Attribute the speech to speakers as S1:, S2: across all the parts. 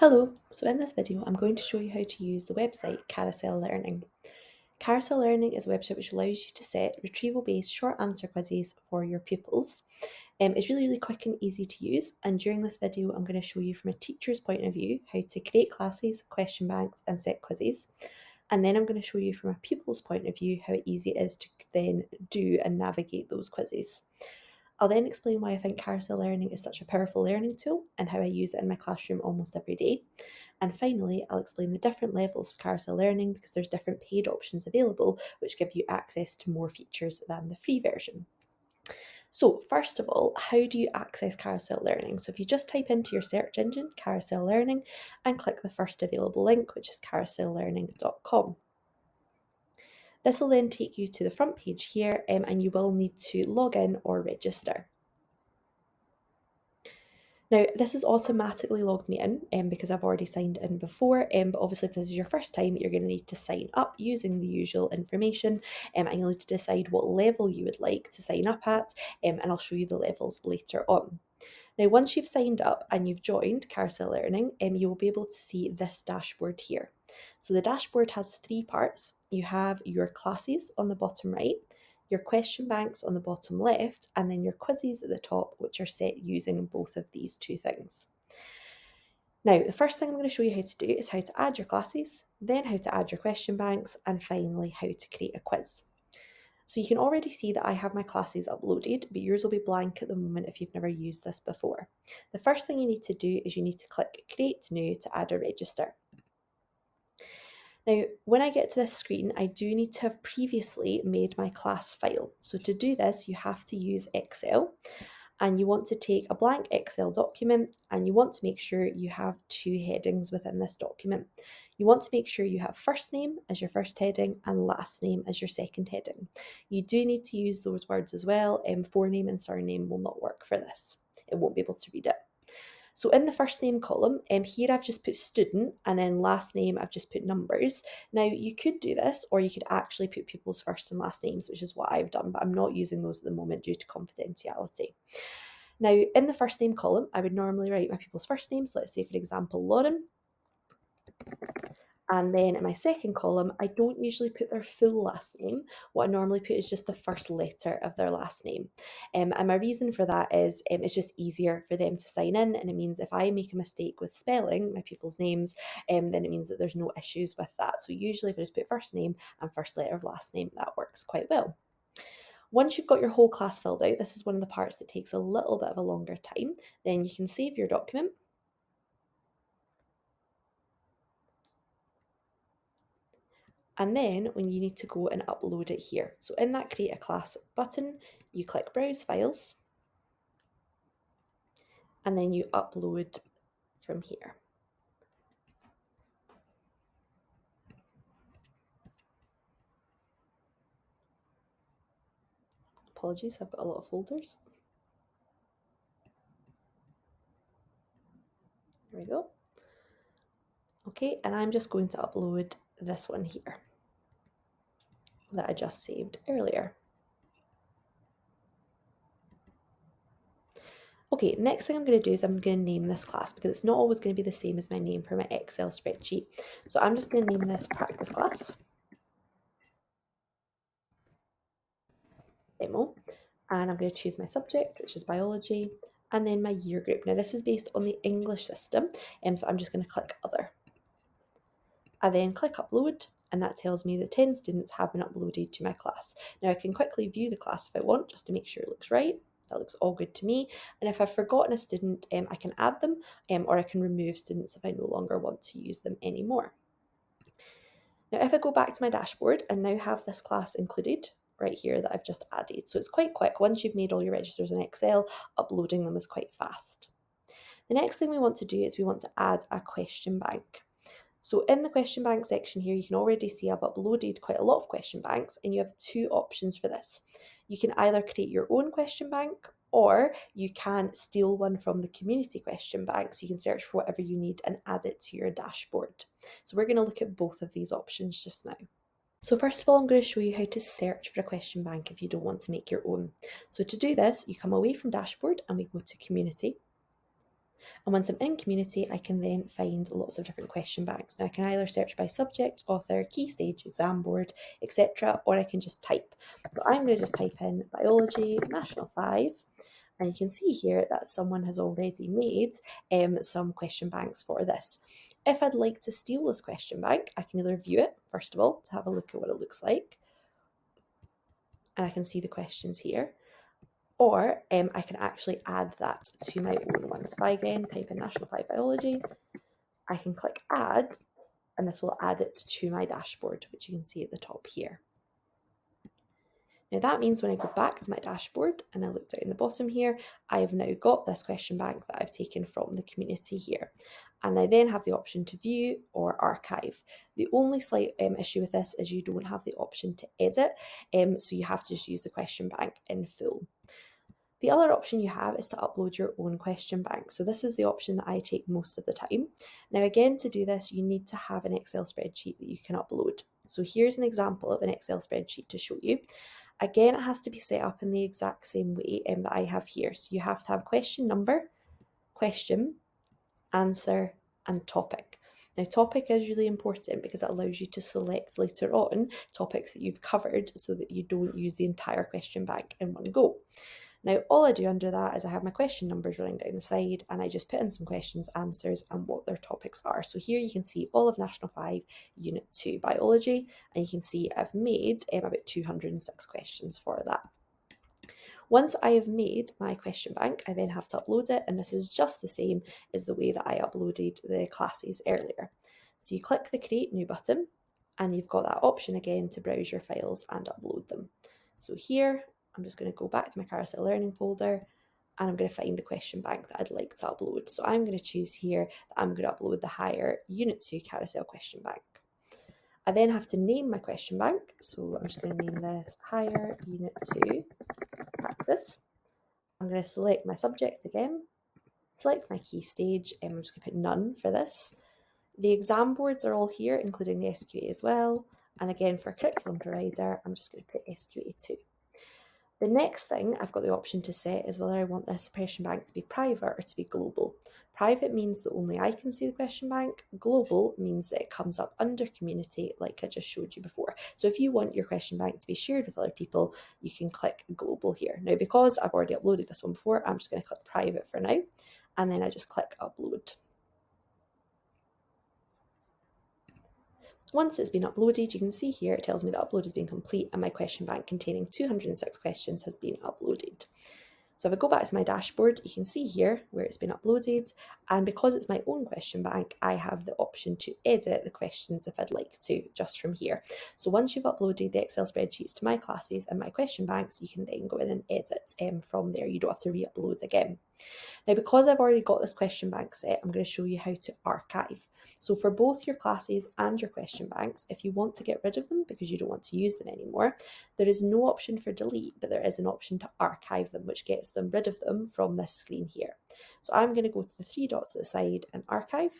S1: Hello, so in this video I'm going to show you how to use the website Carousel Learning. Carousel Learning is a website which allows you to set retrieval-based short answer quizzes for your pupils. It's really quick and easy to use, and during this video I'm going to show you from a teacher's point of view how to create classes, question banks and set quizzes. And then I'm going to show you from a pupil's point of view how easy it is to then do and navigate those quizzes. I'll then explain why I think Carousel Learning is such a powerful learning tool and how I use it in my classroom almost every day. And finally, I'll explain the different levels of Carousel Learning because there's different paid options available which give you access to more features than the free version. So first of all, how do you access Carousel Learning? So if you just type into your search engine, Carousel Learning, and click the first available link, which is carousellearning.com. This will then take you to the front page here and you will need to log in or register. Now, this has automatically logged me in because I've already signed in before, but obviously if this is your first time, you're going to need to sign up using the usual information, and you'll need to decide what level you would like to sign up at, and I'll show you the levels later on. Now, once you've signed up and you've joined Carousel Learning, you will be able to see this dashboard here. So the dashboard has three parts. You have your classes on the bottom right, your question banks on the bottom left, and then your quizzes at the top, which are set using both of these two things. Now, the first thing I'm going to show you how to do is how to add your classes, then how to add your question banks, and finally how to create a quiz. So you can already see that I have my classes uploaded, but yours will be blank at the moment if you've never used this before. The first thing you need to do is you need to click Create New to add a register. Now, when I get to this screen, I do need to have previously made my class file. So to do this, you have to use Excel, and you want to take a blank Excel document and you want to make sure you have two headings within this document. You want to make sure you have first name as your first heading and last name as your second heading. You do need to use those words as well, forename and surname will not work for this. It won't be able to read it. So in the first name column, here I've just put student, and then last name I've just put numbers. Now you could do this, or you could actually put people's first and last names, which is what I've done, but I'm not using those at the moment due to confidentiality. Now in the first name column, I would normally write my people's first name. So let's say for example, Lauren. And then in my second column, I don't usually put their full last name. What I normally put is just the first letter of their last name. And my reason for that is it's just easier for them to sign in. And it means if I make a mistake with spelling my people's names, then it means that there's no issues with that. So usually if I just put first name and first letter of last name, that works quite well. Once you've got your whole class filled out, this is one of the parts that takes a little bit of a longer time, then you can save your document. And then when you need to go and upload it here. So in that create a class button, you click browse files and then you upload from here. Apologies, I've got a lot of folders. There we go. Okay, and I'm just going to upload this one here that I just saved earlier. Okay, next thing I'm going to do is I'm going to name this class because it's not always going to be the same as my name for my Excel spreadsheet. So I'm just going to name this practice class demo, and I'm going to choose my subject, which is biology, and then my year group. Now this is based on the English system, so I'm just going to click other. I then click upload, and that tells me that 10 students have been uploaded to my class. Now I can quickly view the class if I want, just to make sure it looks right. That looks all good to me. And if I've forgotten a student, I can add them, or I can remove students if I no longer want to use them anymore. Now if I go back to my dashboard and now have this class included right here that I've just added. So it's quite quick. Once you've made all your registers in Excel, uploading them is quite fast. The next thing we want to do is we want to add a question bank. So in the question bank section here, you can already see I've uploaded quite a lot of question banks, and you have two options for this. You can either create your own question bank, or you can steal one from the community question bank, so you can search for whatever you need and add it to your dashboard. So we're going to look at both of these options just now. So first of all, I'm going to show you how to search for a question bank if you don't want to make your own. So to do this, you come away from dashboard and we go to community. And once I'm in community, I can then find lots of different question banks. Now I can either search by subject, author, key stage, exam board, etc., or I can just type. So I'm going to just type in biology, National 5, and you can see here that someone has already made some question banks for this. If I'd like to steal this question bank, I can either view it, first of all, to have a look at what it looks like, and I can see the questions here, or I can actually add that to my own one. So if I again type in National 5 Biology, I can click add, and this will add it to my dashboard, which you can see at the top here. Now that means when I go back to my dashboard and I look down the bottom here, I have now got this question bank that I've taken from the community here. And I then have the option to view or archive. The only slight issue with this is you don't have the option to edit, so you have to just use the question bank in full. The other option you have is to upload your own question bank. So this is the option that I take most of the time. Now again, to do this, you need to have an Excel spreadsheet that you can upload. So here's an example of an Excel spreadsheet to show you. Again, it has to be set up in the exact same way that I have here. So you have to have question number, question, answer, and topic. Now, topic is really important because it allows you to select later on topics that you've covered so that you don't use the entire question bank in one go. Now, all I do under that is I have my question numbers running down the side and I just put in some questions, answers, and what their topics are. So here you can see all of National 5 Unit 2 Biology, and you can see I've made about 206 questions for that. Once I have made my question bank, I then have to upload it, and this is just the same as the way that I uploaded the classes earlier. So you click the Create New button, and you've got that option again to browse your files and upload them. So here, I'm just going to go back to my Carousel Learning folder, and I'm going to find the question bank that I'd like to upload. So I'm going to choose here that I'm going to upload the Higher Unit 2 Carousel question bank. I then have to name my question bank. So I'm just going to name this Higher Unit 2 Practice. I'm going to select my subject again, select my key stage, and I'm just going to put none for this. The exam boards are all here, including the SQA as well. And again, for curriculum provider, I'm just going to put SQA2. The next thing I've got the option to set is whether I want this question bank to be private or to be global. Private means that only I can see the question bank. Global means that it comes up under community like I just showed you before. So if you want your question bank to be shared with other people, you can click global here. Now, because I've already uploaded this one before, I'm just going to click private for now, and then I just click upload. Once it's been uploaded, you can see here it tells me that upload has been complete and my question bank containing 206 questions has been uploaded. So if I go back to my dashboard, you can see here where it's been uploaded, and because it's my own question bank, I have the option to edit the questions if I'd like to, just from here. So once you've uploaded the Excel spreadsheets to my classes and my question banks, you can then go in and edit from there. You don't have to re-upload again. Now, because I've already got this question bank set, I'm going to show you how to archive. So for both your classes and your question banks, if you want to get rid of them because you don't want to use them anymore, there is no option for delete, but there is an option to archive them, which gets them rid of them from this screen here. So I'm going to go to the three dots at the side and archive.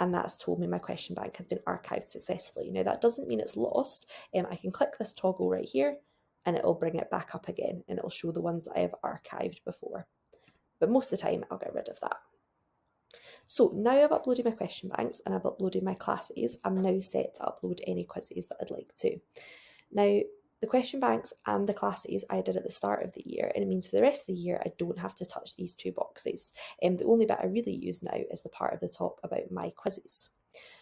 S1: And that's told me my question bank has been archived successfully. Now, that doesn't mean it's lost. I can click this toggle right here and it will bring it back up again and it will show the ones that I have archived before. But most of the time, I'll get rid of that. So now I've uploaded my question banks and I've uploaded my classes, I'm now set to upload any quizzes that I'd like to. Now, the question banks and the classes I did at the start of the year, and it means for the rest of the year, I don't have to touch these two boxes. The only bit I really use now is the part at the top about my quizzes.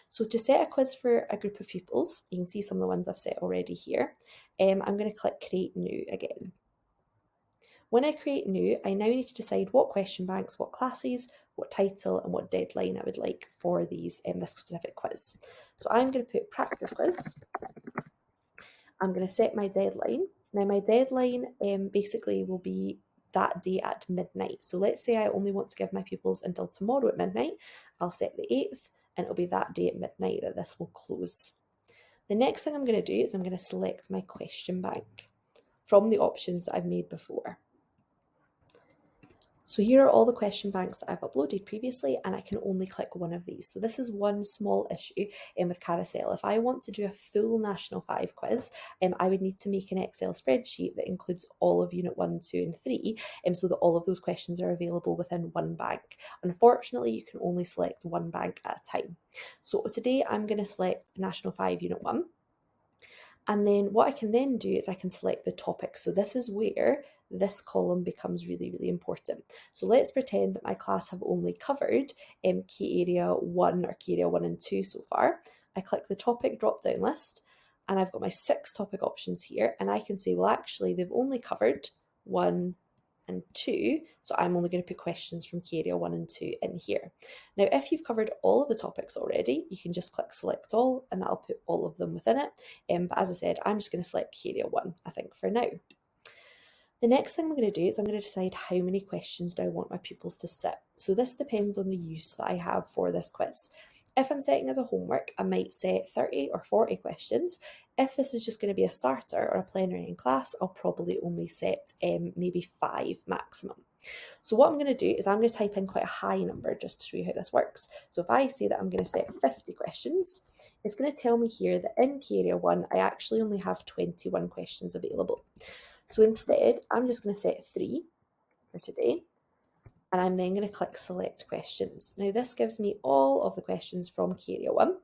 S1: So to set a quiz for a group of pupils, you can see some of the ones I've set already here. I'm going to click Create New again. When I create new, I now need to decide what question banks, what classes, what title, and what deadline I would like for these this specific quiz. So I'm going to put practice quiz. I'm going to set my deadline. Now my deadline basically will be that day at midnight. So let's say I only want to give my pupils until tomorrow at midnight. I'll set the 8th, and it'll be that day at midnight that this will close. The next thing I'm going to do is I'm going to select my question bank from the options that I've made before. So here are all the question banks that I've uploaded previously, and I can only click one of these. So this is one small issue with Carousel. If I want to do a full National 5 quiz, I would need to make an Excel spreadsheet that includes all of Unit 1, 2 and 3, so that all of those questions are available within one bank. Unfortunately, you can only select one bank at a time. So today I'm going to select National 5 Unit 1. And then what I can then do is I can select the topic. So this is where this column becomes really, really important. So let's pretend that my class have only covered Key Area 1 or Key Area 1 and 2 so far. I click the topic drop-down list and I've got my 6 topic options here, and I can say, well, actually, they've only covered 1 and 2, so I'm only going to put questions from Key Area 1 and 2 in here. Now, if you've covered all of the topics already, you can just click select all, and that'll put all of them within it. But as I said, I'm just going to select Key Area 1, I think, for now. The next thing I'm going to do is I'm going to decide how many questions do I want my pupils to sit. So this depends on the use that I have for this quiz. If I'm setting as a homework, I might set 30 or 40 questions. If this is just going to be a starter or a plenary in class, I'll probably only set maybe 5 maximum. So what I'm going to do is I'm going to type in quite a high number just to show you how this works. So if I say that I'm going to set 50 questions, it's going to tell me here that in Key Area 1, I actually only have 21 questions available. So instead, I'm just going to set 3 for today, and I'm then going to click select questions. Now this gives me all of the questions from Key Area 1.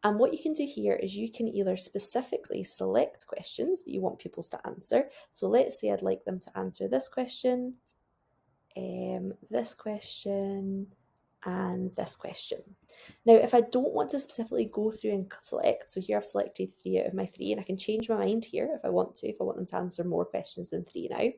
S1: And what you can do here is you can either specifically select questions that you want pupils to answer. So let's say I'd like them to answer this question, and this question. Now, if I don't want to specifically go through and select, so here I've selected 3 out of my 3, and I can change my mind here if I want them to answer more questions than 3 now.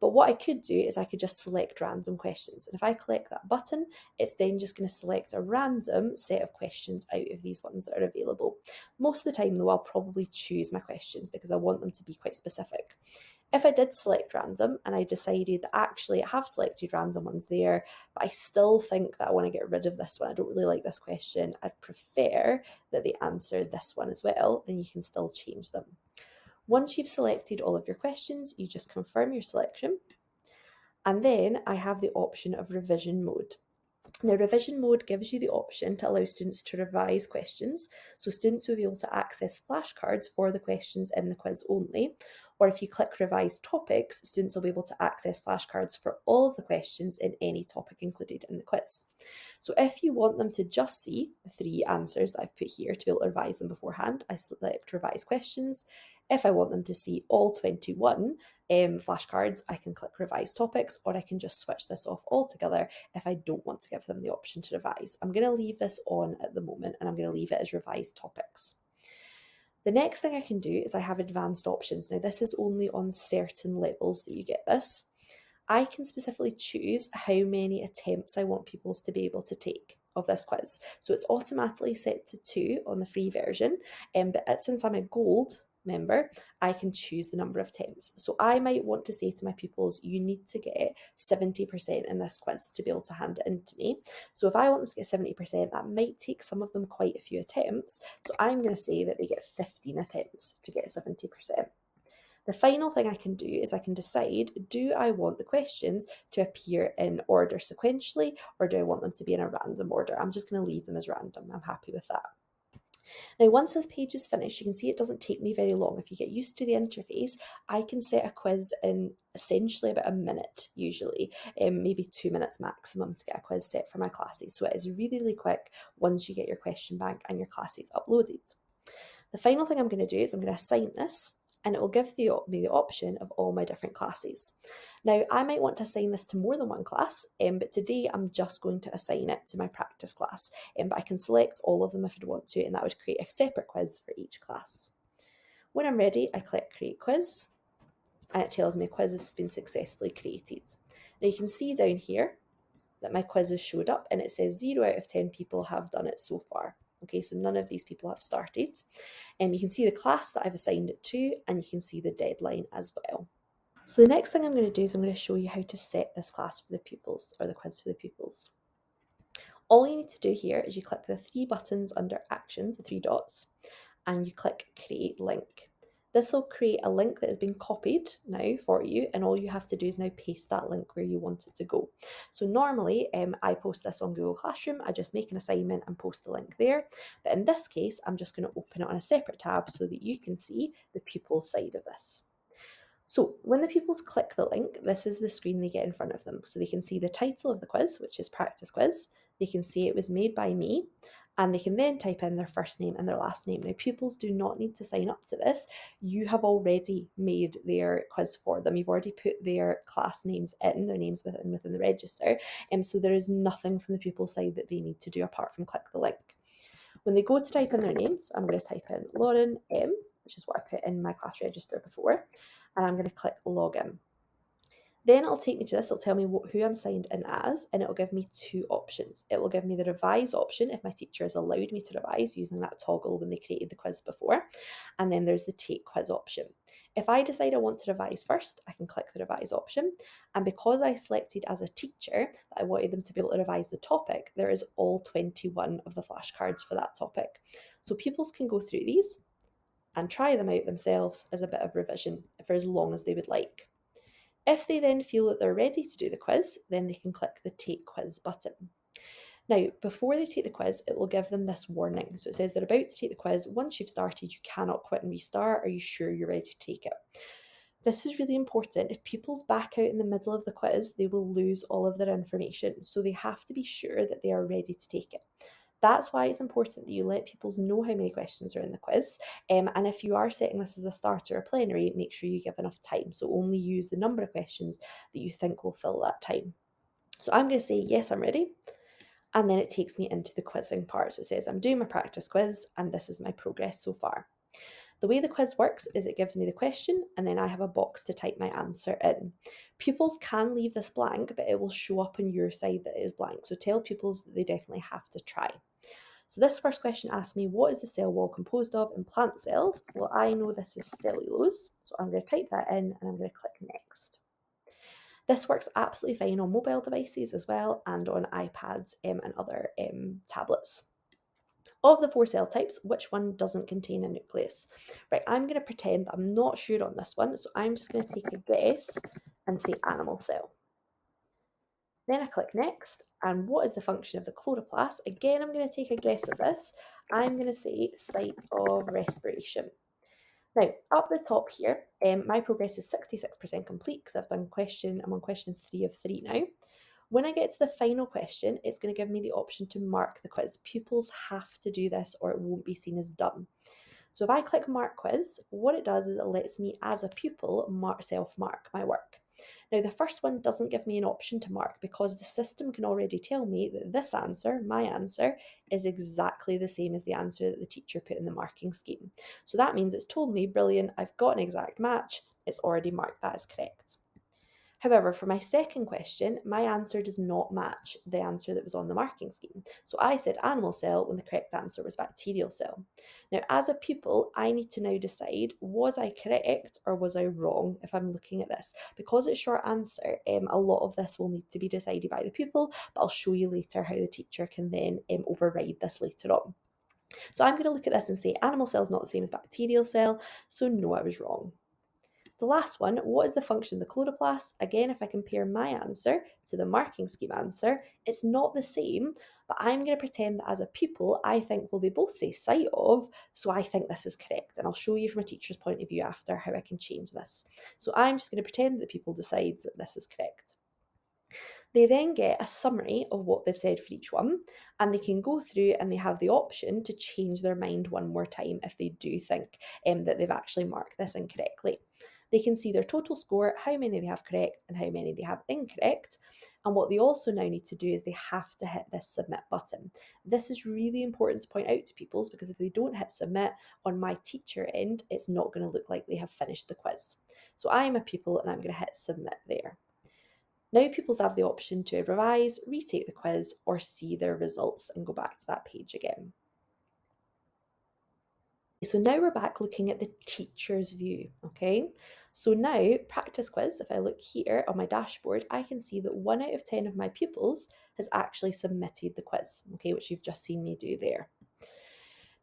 S1: But what I could do is I could just select random questions. And if I click that button, it's then just going to select a random set of questions out of these ones that are available. Most of the time, though, I'll probably choose my questions because I want them to be quite specific. If I did select random and I decided that actually I have selected random ones there, but I still think that I want to get rid of this one, I don't really like this question, I'd prefer that they answer this one as well, then you can still change them. Once you've selected all of your questions, you just confirm your selection. And then I have the option of revision mode. Now, revision mode gives you the option to allow students to revise questions. So students will be able to access flashcards for the questions in the quiz only. Or if you click revise topics, students will be able to access flashcards for all of the questions in any topic included in the quiz. So if you want them to just see the 3 answers that I've put here to be able to revise them beforehand, I select revise questions. If I want them to see all 21 flashcards, I can click revise topics, or I can just switch this off altogether if I don't want to give them the option to revise. I'm going to leave this on at the moment, and I'm going to leave it as revise topics. The next thing I can do is I have advanced options. Now this is only on certain levels that you get this. I can specifically choose how many attempts I want pupils to be able to take of this quiz. So it's automatically set to 2 on the free version, but since I'm a gold member, I can choose the number of attempts. So I might want to say to my pupils, you need to get 70% in this quiz to be able to hand it in to me. So if I want them to get 70%, that might take some of them quite a few attempts. So I'm going to say that they get 15 attempts to get 70%. The final thing I can do is I can decide, do I want the questions to appear in order sequentially, or do I want them to be in a random order? I'm just going to leave them as random. I'm happy with that. Now, once this page is finished, you can see it doesn't take me very long. If you get used to the interface, I can set a quiz in essentially about a minute, usually, maybe 2 minutes maximum to get a quiz set for my classes. So it is really, really quick once you get your question bank and your classes uploaded. The final thing I'm going to do is I'm going to assign this, and it will give me the option of all my different classes. Now, I might want to assign this to more than one class, but today I'm just going to assign it to my practice class, but I can select all of them if I want to, and that would create a separate quiz for each class. When I'm ready, I click Create Quiz, and it tells me a quiz has been successfully created. Now, you can see down here that my quiz has showed up, and it says 0 out of 10 people have done it so far. Okay, so none of these people have started. And you can see the class that I've assigned it to, and you can see the deadline as well. So the next thing I'm going to do is I'm going to show you how to set this class for the pupils, or the quiz for the pupils. All you need to do here is you click the 3 buttons under Actions, the 3 dots, and you click Create Link. This will create a link that has been copied now for you, and all you have to do is now paste that link where you want it to go. So normally I post this on Google Classroom, I just make an assignment and post the link there, but in this case I'm just going to open it on a separate tab so that you can see the pupil side of this. So when the pupils click the link, this is the screen they get in front of them. So they can see the title of the quiz, which is Practice Quiz. They can see it was made by me, and they can then type in their first name and their last name. Now, pupils do not need to sign up to this. You have already made their quiz for them. You've already put their class names in, their names within the register. So there is nothing from the pupil side that they need to do apart from click the link. When they go to type in their names, I'm going to type in Lauren M, which is what I put in my class register before, and I'm going to click login. Then it'll take me to this, it'll tell me who I'm signed in as, and it'll give me two options. It will give me the revise option if my teacher has allowed me to revise using that toggle when they created the quiz before, and then there's the take quiz option. If I decide I want to revise first, I can click the revise option, and because I selected as a teacher that I wanted them to be able to revise the topic, there is all 21 of the flashcards for that topic. So pupils can go through these and try them out themselves as a bit of revision for as long as they would like. If they then feel that they're ready to do the quiz, then they can click the Take Quiz button. Now, before they take the quiz, it will give them this warning. So it says they're about to take the quiz. Once you've started, you cannot quit and restart. Are you sure you're ready to take it? This is really important. If pupils back out in the middle of the quiz, they will lose all of their information. So they have to be sure that they are ready to take it. That's why it's important that you let pupils know how many questions are in the quiz. And if you are setting this as a starter or plenary, make sure you give enough time. So only use the number of questions that you think will fill that time. So I'm going to say, yes, I'm ready. And then it takes me into the quizzing part. So it says, I'm doing my practice quiz, and this is my progress so far. The way the quiz works is it gives me the question, and then I have a box to type my answer in. Pupils can leave this blank, but it will show up on your side that it is blank. So tell pupils that they definitely have to try. So this first question asks me, what is the cell wall composed of in plant cells? Well, I know this is cellulose, so I'm going to type that in and I'm going to click next. This works absolutely fine on mobile devices as well, and on iPads and other tablets. Of the 4 cell types, which one doesn't contain a nucleus? Right, I'm going to pretend I'm not sure on this one, so I'm just going to take a guess and say animal cell. Then I click next, and what is the function of the chloroplast? Again, I'm going to take a guess at this. I'm going to say site of respiration. Now, up the top here, my progress is 66% complete because I'm on question 3 of 3 now. When I get to the final question, it's going to give me the option to mark the quiz. Pupils have to do this or it won't be seen as done. So if I click Mark Quiz, what it does is it lets me, as a pupil, self-mark my work. Now, the first one doesn't give me an option to mark because the system can already tell me that this answer, my answer, is exactly the same as the answer that the teacher put in the marking scheme. So that means it's told me, brilliant, I've got an exact match, it's already marked that as correct. However, for my second question, my answer does not match the answer that was on the marking scheme. So I said animal cell when the correct answer was bacterial cell. Now, as a pupil, I need to now decide, was I correct or was I wrong if I'm looking at this? Because it's short answer, a lot of this will need to be decided by the pupil, but I'll show you later how the teacher can then override this later on. So I'm going to look at this and say animal cell is not the same as bacterial cell, so no, I was wrong. The last one, what is the function of the chloroplast? Again, if I compare my answer to the marking scheme answer, it's not the same, but I'm going to pretend that as a pupil, I think, well, they both say site of, so I think this is correct. And I'll show you from a teacher's point of view after how I can change this. So I'm just going to pretend that the pupil decides that this is correct. They then get a summary of what they've said for each one, and they can go through and they have the option to change their mind one more time if they do think that they've actually marked this incorrectly. They can see their total score, how many they have correct and how many they have incorrect. And what they also now need to do is they have to hit this submit button. This is really important to point out to pupils because if they don't hit submit on my teacher end, it's not going to look like they have finished the quiz. So I'm a pupil and I'm going to hit submit there. Now pupils have the option to revise, retake the quiz, or see their results and go back to that page again. So now we're back looking at the teacher's view, okay? So now, practice quiz, if I look here on my dashboard, I can see that 1 out of 10 of my pupils has actually submitted the quiz, okay, which you've just seen me do there.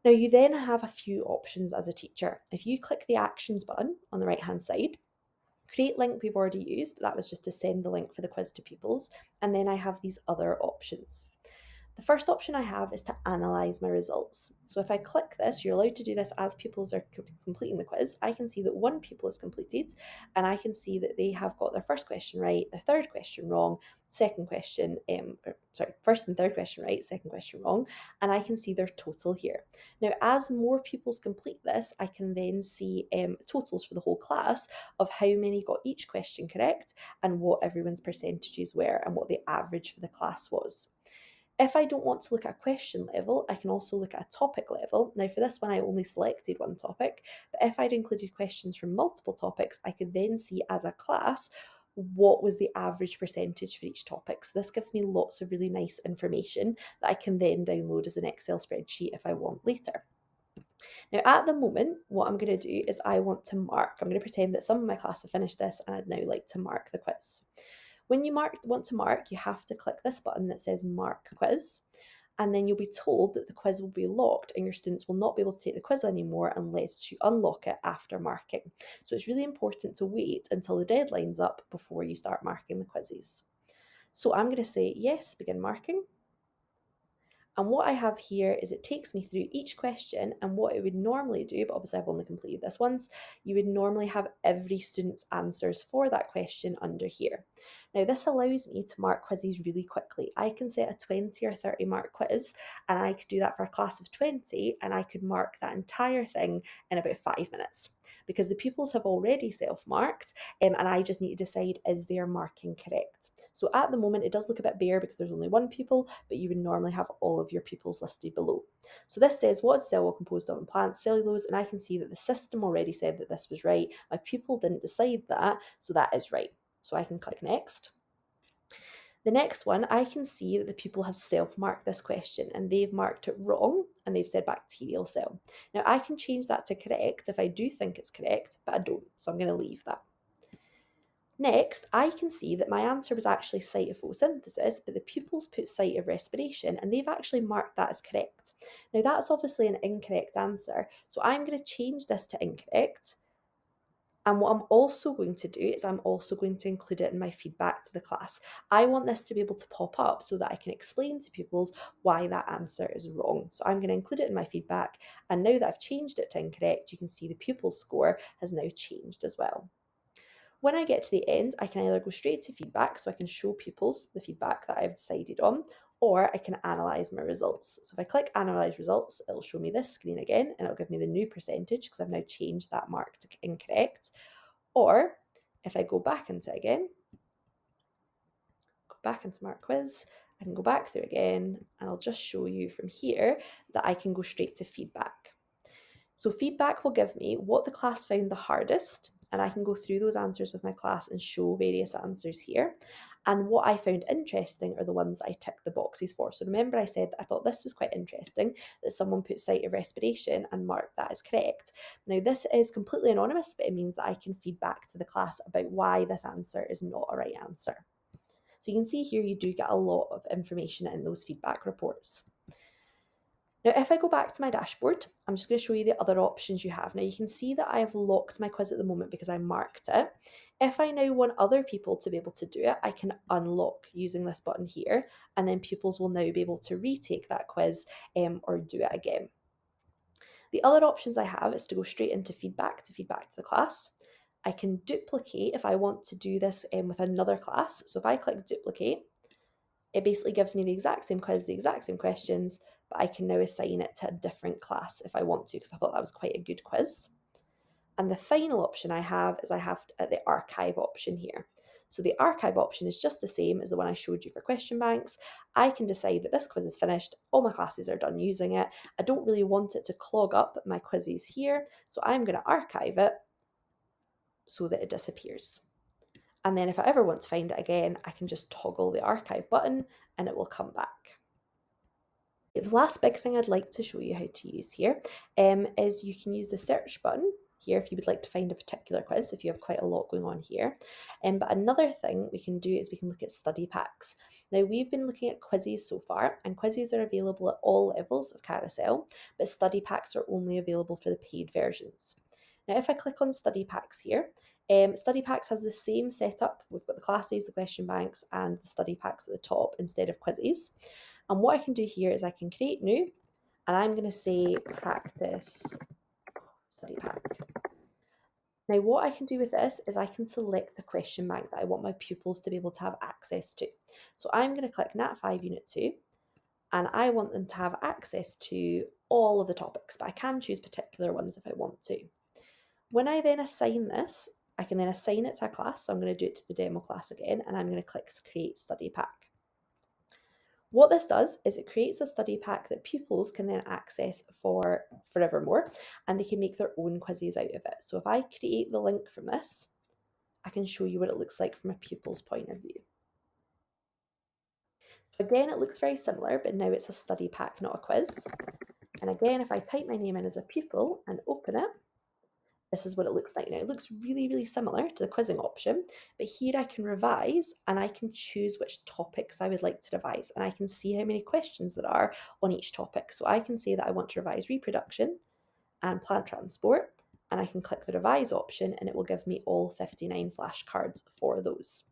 S1: Now you then have a few options as a teacher. If you click the actions button on the right hand side, create link we've already used, that was just to send the link for the quiz to pupils, and then I have these other options. The first option I have is to analyse my results. So if I click this, you're allowed to do this as pupils are completing the quiz. I can see that one pupil is completed, and I can see that they have got their first question right, their third question wrong, second question, first and third question right, second question wrong, and I can see their total here. Now, as more pupils complete this, I can then see totals for the whole class of how many got each question correct and what everyone's percentages were and what the average for the class was. If I don't want to look at a question level, I can also look at a topic level. Now for this one, I only selected one topic, but if I'd included questions from multiple topics, I could then see as a class what was the average percentage for each topic. So this gives me lots of really nice information that I can then download as an Excel spreadsheet if I want later. Now at the moment, what I'm going to do is I want to mark. I'm going to pretend that some of my class have finished this and I'd now like to mark the quiz. When you want to mark, you have to click this button that says Mark Quiz, and then you'll be told that the quiz will be locked and your students will not be able to take the quiz anymore unless you unlock it after marking. So it's really important to wait until the deadline's up before you start marking the quizzes. So I'm going to say yes, begin marking. And what I have here is it takes me through each question, and what it would normally do, but obviously I've only completed this once, you would normally have every student's answers for that question under here. Now this allows me to mark quizzes really quickly. I can set a 20 or 30 mark quiz, and I could do that for a class of 20, and I could mark that entire thing in about 5 minutes. Because the pupils have already self-marked, and I just need to decide is their marking correct. So at the moment it does look a bit bare because there's only one pupil, but you would normally have all of your pupils listed below. So this says what is cell wall composed of in plants? Cellulose, and I can see that the system already said that this was right. My pupil didn't decide that, so that is right. So I can click next. The next one, I can see that the pupil has self-marked this question and they've marked it wrong and they've said bacterial cell. Now I can change that to correct if I do think it's correct, but I don't, so I'm going to leave that. Next, I can see that my answer was actually site of photosynthesis, but the pupils put site of respiration and they've actually marked that as correct. Now that's obviously an incorrect answer, so I'm going to change this to incorrect. And what I'm also going to do is I'm also going to include it in my feedback to the class. I want this to be able to pop up so that I can explain to pupils why that answer is wrong. So I'm going to include it in my feedback, and now that I've changed it to incorrect, you can see the pupil score has now changed as well. When I get to the end, I can either go straight to feedback, so I can show pupils the feedback that I've decided on, or I can analyse my results. So if I click analyse results, it'll show me this screen again, and it'll give me the new percentage because I've now changed that mark to incorrect. Or if I go back into it again, go back into mark quiz, I can go back through again, and I'll just show you from here that I can go straight to feedback. So feedback will give me what the class found the hardest, and I can go through those answers with my class and show various answers here. And what I found interesting are the ones that I ticked the boxes for. So remember I said that I thought this was quite interesting, that someone put site of respiration and marked that as correct. Now this is completely anonymous, but it means that I can feedback to the class about why this answer is not a right answer. So you can see here you do get a lot of information in those feedback reports. Now, if I go back to my dashboard, I'm just going to show you the other options you have. Now, you can see that I have locked my quiz at the moment because I marked it. If I now want other people to be able to do it, I can unlock using this button here, and then pupils will now be able to retake that quiz or do it again. The other options I have is to go straight into feedback to the class. I can duplicate if I want to do this with another class. So if I click duplicate, it basically gives me the exact same quiz, the exact same questions, but I can now assign it to a different class if I want to, because I thought that was quite a good quiz. And the final option I have is I have the archive option here. So the archive option is just the same as the one I showed you for question banks. I can decide that this quiz is finished, all my classes are done using it. I don't really want it to clog up my quizzes here, so I'm going to archive it so that it disappears. And then if I ever want to find it again, I can just toggle the archive button and it will come back. The last big thing I'd like to show you how to use here is you can use the search button here if you would like to find a particular quiz, if you have quite a lot going on here. But another thing we can do is we can look at study packs. Now, we've been looking at quizzes so far, and quizzes are available at all levels of Carousel, but study packs are only available for the paid versions. Now, if I click on study packs here, study packs has the same setup. We've got the classes, the question banks, and the study packs at the top instead of quizzes. And what I can do here is I can create new, and I'm going to say practice study pack. Now, what I can do with this is I can select a question bank that I want my pupils to be able to have access to. So I'm going to click Nat 5 Unit 2, and I want them to have access to all of the topics, but I can choose particular ones if I want to. When I then assign this, I can then assign it to a class. So I'm going to do it to the demo class again, and I'm going to click Create Study Pack. What this does is it creates a study pack that pupils can then access for forevermore, and they can make their own quizzes out of it. So if I create the link from this, I can show you what it looks like from a pupil's point of view. Again, it looks very similar, but now it's a study pack, not a quiz. And again, if I type my name in as a pupil and open it, this is what it looks like now. It looks really, really similar to the quizzing option, but here I can revise and I can choose which topics I would like to revise, and I can see how many questions there are on each topic. So I can say that I want to revise reproduction and plant transport, and I can click the revise option and it will give me all 59 flashcards for those.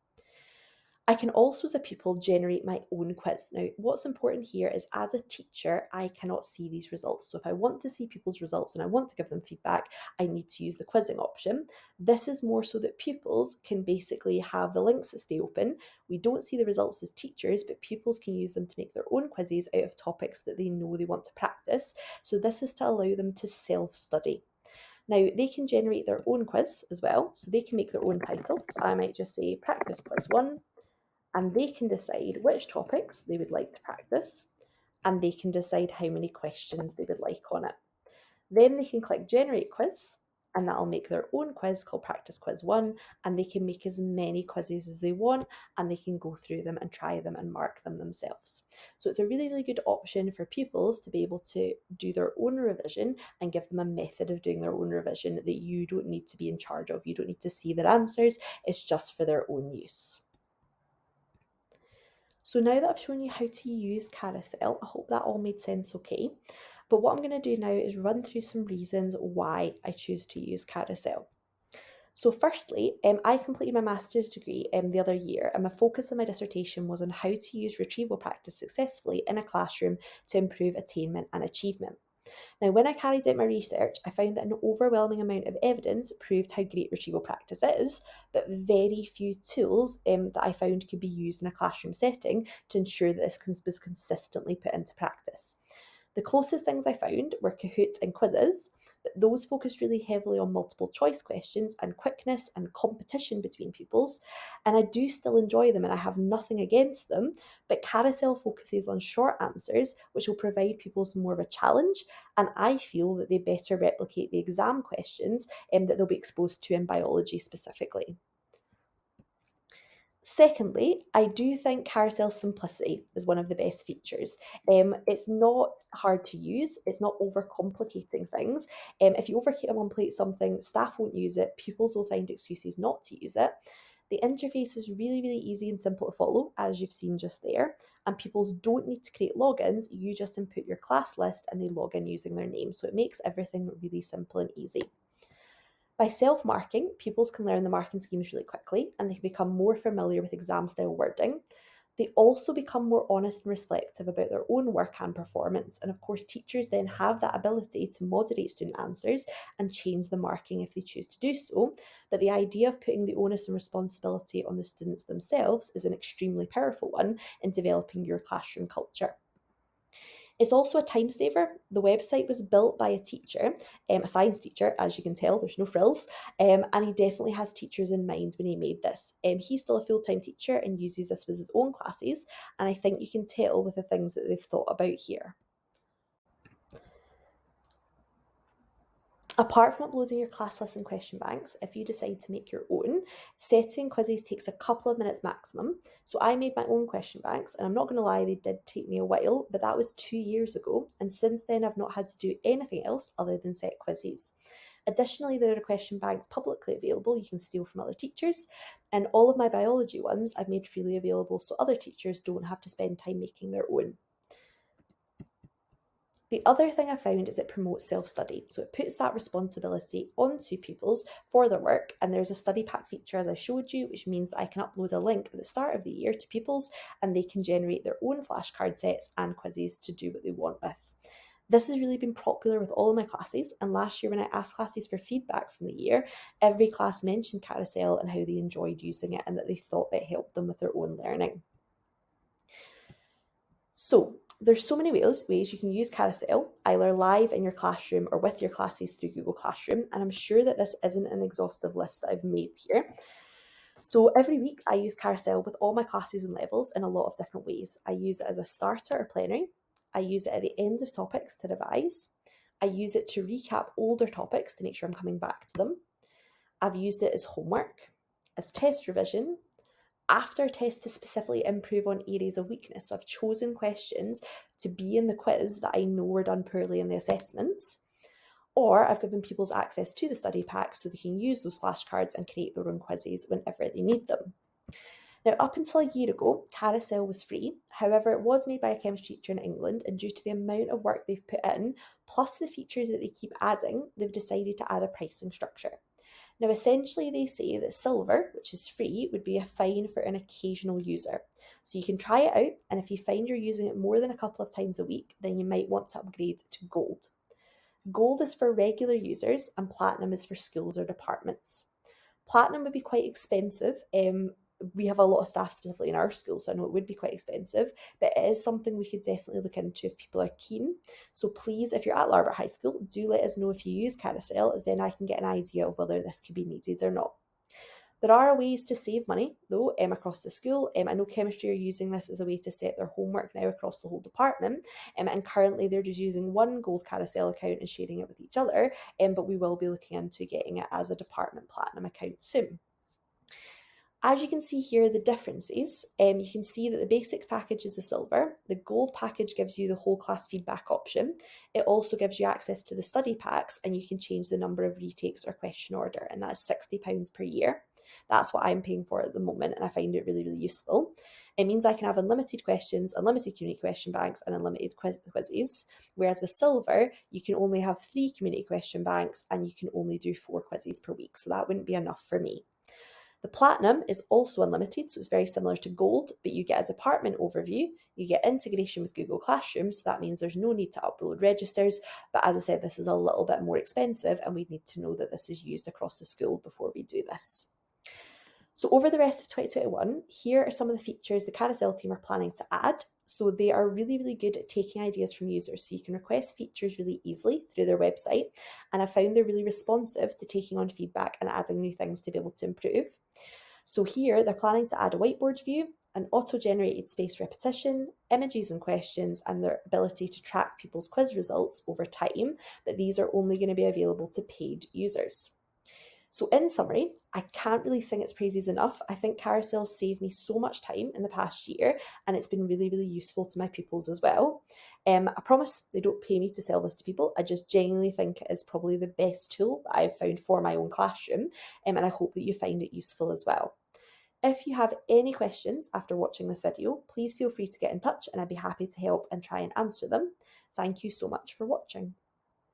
S1: I can also, as a pupil, generate my own quiz. Now, what's important here is as a teacher, I cannot see these results. So if I want to see pupils' results and I want to give them feedback, I need to use the quizzing option. This is more so that pupils can basically have the links that stay open. We don't see the results as teachers, but pupils can use them to make their own quizzes out of topics that they know they want to practice. So this is to allow them to self-study. Now, they can generate their own quiz as well, so they can make their own title. So I might just say practice quiz 1, and they can decide which topics they would like to practice, and they can decide how many questions they would like on it. Then they can click Generate Quiz, and that'll make their own quiz called Practice Quiz 1, and they can make as many quizzes as they want, and they can go through them and try them and mark them themselves. So it's a really, really good option for pupils to be able to do their own revision and give them a method of doing their own revision that you don't need to be in charge of. You don't need to see their answers, it's just for their own use. So now that I've shown you how to use Carousel, I hope that all made sense okay. But what I'm going to do now is run through some reasons why I choose to use Carousel. So firstly, I completed my master's degree the other year, and my focus of my dissertation was on how to use retrieval practice successfully in a classroom to improve attainment and achievement. Now, when I carried out my research, I found that an overwhelming amount of evidence proved how great retrieval practice is, but very few tools that I found could be used in a classroom setting to ensure that this was consistently put into practice. The closest things I found were Kahoot and quizzes, but those focused really heavily on multiple choice questions and quickness and competition between pupils. And I do still enjoy them and I have nothing against them, but Carousel focuses on short answers, which will provide pupils more of a challenge. And I feel that they better replicate the exam questions that they'll be exposed to in biology specifically. Secondly, I do think Carousel's simplicity is one of the best features. It's not hard to use, it's not overcomplicating things. If you overcomplicate something, staff won't use it, pupils will find excuses not to use it. The interface is really, really easy and simple to follow, as you've seen just there, and pupils don't need to create logins, you just input your class list and they log in using their name, so it makes everything really simple and easy. By self-marking, pupils can learn the marking schemes really quickly and they can become more familiar with exam-style wording. They also become more honest and reflective about their own work and performance. And of course, teachers then have that ability to moderate student answers and change the marking if they choose to do so. But the idea of putting the onus and responsibility on the students themselves is an extremely powerful one in developing your classroom culture. It's also a time saver. The website was built by a teacher, a science teacher, as you can tell, there's no frills, and he definitely has teachers in mind when he made this. He's still a full-time teacher and uses this with his own classes, and I think you can tell with the things that they've thought about here. Apart from uploading your class list and question banks, if you decide to make your own, setting quizzes takes a couple of minutes maximum. So I made my own question banks, and I'm not going to lie, they did take me a while, but that was 2 years ago. And since then, I've not had to do anything else other than set quizzes. Additionally, there are question banks publicly available you can steal from other teachers, and all of my biology ones I've made freely available so other teachers don't have to spend time making their own. The other thing I found is it promotes self-study. So it puts that responsibility onto pupils for their work. And there's a study pack feature, as I showed you, which means that I can upload a link at the start of the year to pupils and they can generate their own flashcard sets and quizzes to do what they want with. This has really been popular with all of my classes, and last year when I asked classes for feedback from the year, every class mentioned Carousel and how they enjoyed using it and that they thought it helped them with their own learning. So there's so many ways you can use Carousel, either live in your classroom or with your classes through Google Classroom, and I'm sure that this isn't an exhaustive list that I've made here. So every week I use Carousel with all my classes and levels in a lot of different ways. I use it as a starter or plenary. I use it at the end of topics to revise. I use it to recap older topics to make sure I'm coming back to them. I've used it as homework, as test revision, after tests to specifically improve on areas of weakness. So I've chosen questions to be in the quiz that I know were done poorly in the assessments. Or I've given pupils access to the study pack so they can use those flashcards and create their own quizzes whenever they need them. Now, up until a year ago, Carousel was free. However, it was made by a chemistry teacher in England, and due to the amount of work they've put in, plus the features that they keep adding, they've decided to add a pricing structure. Now, essentially, they say that silver, which is free, would be a fine for an occasional user. So you can try it out, and if you find you're using it more than a couple of times a week, then you might want to upgrade to gold. Gold is for regular users, and platinum is for schools or departments. Platinum would be quite expensive. We have a lot of staff specifically in our school, so I know it would be quite expensive, but it is something we could definitely look into if people are keen. So please, if you're at Larbert High School, do let us know if you use Carousel, as then I can get an idea of whether this could be needed or not. There are ways to save money, though, across the school. I know chemistry are using this as a way to set their homework now across the whole department, and currently they're just using one gold Carousel account and sharing it with each other, but we will be looking into getting it as a department platinum account soon. As you can see here, the differences, you can see that the basics package is the silver. The gold package gives you the whole class feedback option. It also gives you access to the study packs, and you can change the number of retakes or question order, and that's £60 per year. That's what I'm paying for at the moment, and I find it really, really useful. It means I can have unlimited questions, unlimited community question banks, and unlimited quizzes. Whereas with silver, you can only have 3 community question banks, and you can only do 4 quizzes per week. So that wouldn't be enough for me. The platinum is also unlimited, so it's very similar to gold, but you get a department overview, you get integration with Google Classroom, so that means there's no need to upload registers, but as I said, this is a little bit more expensive and we need to know that this is used across the school before we do this. So over the rest of 2021, here are some of the features the Carousel team are planning to add. So they are really, really good at taking ideas from users. So you can request features really easily through their website. And I found they're really responsive to taking on feedback and adding new things to be able to improve. So here they're planning to add a whiteboard view, an auto-generated spaced repetition, images and questions, and their ability to track people's quiz results over time, but these are only going to be available to paid users. So in summary, I can't really sing its praises enough. I think Carousel saved me so much time in the past year, and it's been really, really useful to my pupils as well. I promise they don't pay me to sell this to people. I just genuinely think it is probably the best tool that I've found for my own classroom, and I hope that you find it useful as well. If you have any questions after watching this video, please feel free to get in touch and I'd be happy to help and try and answer them. Thank you so much for watching.